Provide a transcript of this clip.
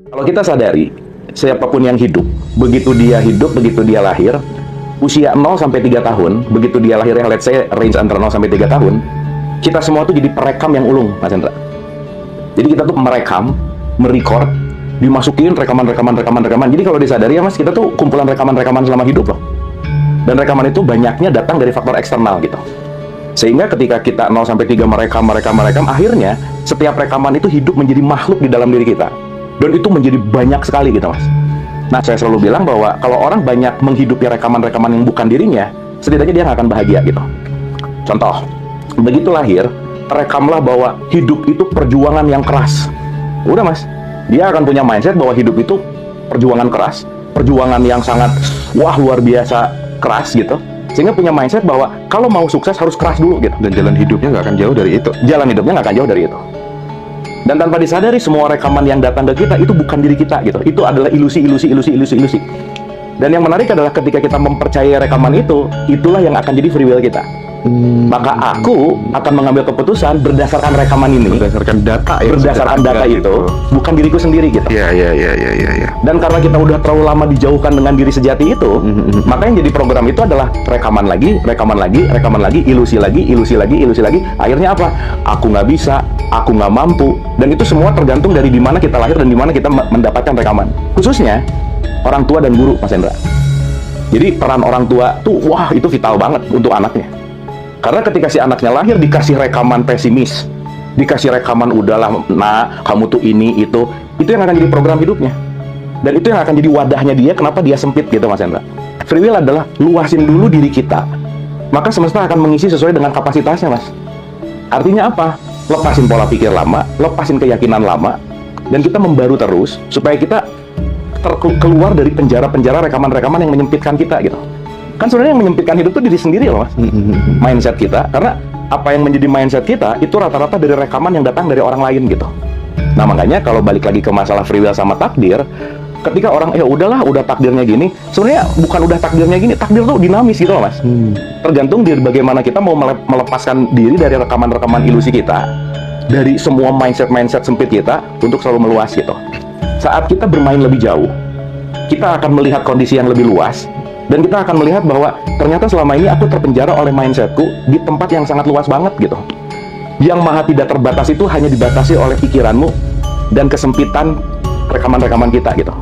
Kalau kita sadari, siapapun yang hidup, begitu dia lahir, usia 0 sampai 3 tahun, begitu dia lahir, let's say range antara 0 sampai 3 tahun, kita semua tuh jadi perekam yang ulung, Mas Hendra. Jadi kita tuh merekam, merecord, dimasukin rekaman. Jadi kalau disadari ya Mas, kita tuh kumpulan rekaman selama hidup loh. Dan rekaman itu banyaknya datang dari faktor eksternal gitu. Sehingga ketika kita 0 sampai 3 merekam, akhirnya setiap rekaman itu hidup menjadi makhluk di dalam diri kita. Dan itu menjadi banyak sekali gitu Mas. Nah, saya selalu bilang bahwa kalau orang banyak menghidupi rekaman-rekaman yang bukan dirinya, setidaknya dia nggak akan bahagia gitu. Contoh, begitu lahir, rekamlah bahwa hidup itu perjuangan yang keras. Udah Mas, dia akan punya mindset bahwa hidup itu perjuangan keras, perjuangan yang sangat luar biasa keras gitu. Sehingga punya mindset bahwa kalau mau sukses harus keras dulu gitu. Dan jalan hidupnya nggak akan jauh dari itu. Jalan hidupnya nggak akan jauh dari itu. Dan tanpa disadari semua rekaman yang datang ke kita itu bukan diri kita gitu. Itu adalah ilusi. Dan yang menarik adalah ketika kita mempercayai rekaman itu, itulah yang akan jadi free will kita. Maka aku akan mengambil keputusan berdasarkan rekaman ini, Berdasarkan data ya. berdasarkan data itu, bukan diriku sendiri gitu. Iya. Dan karena kita udah terlalu lama dijauhkan dengan diri sejati itu, maka yang jadi program itu adalah rekaman lagi, ilusi lagi. Akhirnya apa? Aku nggak bisa, aku nggak mampu. Dan itu semua tergantung dari di mana kita lahir dan di mana kita mendapatkan rekaman. Khususnya orang tua dan guru, Mas Hendra. Jadi peran orang tua tuh, wah itu vital banget untuk anaknya. Karena ketika si anaknya lahir dikasih rekaman pesimis, dikasih rekaman udahlah, nah kamu tuh ini itu yang akan jadi program hidupnya. Dan itu yang akan jadi wadahnya dia, kenapa dia sempit gitu Mas Hendra. Free will adalah luasin dulu diri kita, maka semesta akan mengisi sesuai dengan kapasitasnya Mas. Artinya apa? Lepasin pola pikir lama, lepasin keyakinan lama, dan kita membaru terus supaya kita keluar dari penjara-penjara rekaman-rekaman yang menyempitkan kita gitu. Kan sebenarnya yang menyempitkan hidup itu diri sendiri loh Mas. Mindset kita, karena apa yang menjadi mindset kita itu rata-rata dari rekaman yang datang dari orang lain gitu. Nah makanya kalau balik lagi ke masalah free will sama takdir, ketika orang udahlah udah takdirnya gini, sebenarnya bukan udah takdirnya gini, takdir tuh dinamis gitu loh Mas. Tergantung dari bagaimana kita mau melepaskan diri dari rekaman-rekaman ilusi kita, dari semua mindset sempit kita untuk selalu meluas gitu. Saat kita bermain lebih jauh, kita akan melihat kondisi yang lebih luas. Dan kita akan melihat bahwa ternyata selama ini aku terpenjara oleh mindsetku di tempat yang sangat luas banget gitu. Yang maha tidak terbatas itu hanya dibatasi oleh pikiranmu dan kesempitan rekaman-rekaman kita gitu.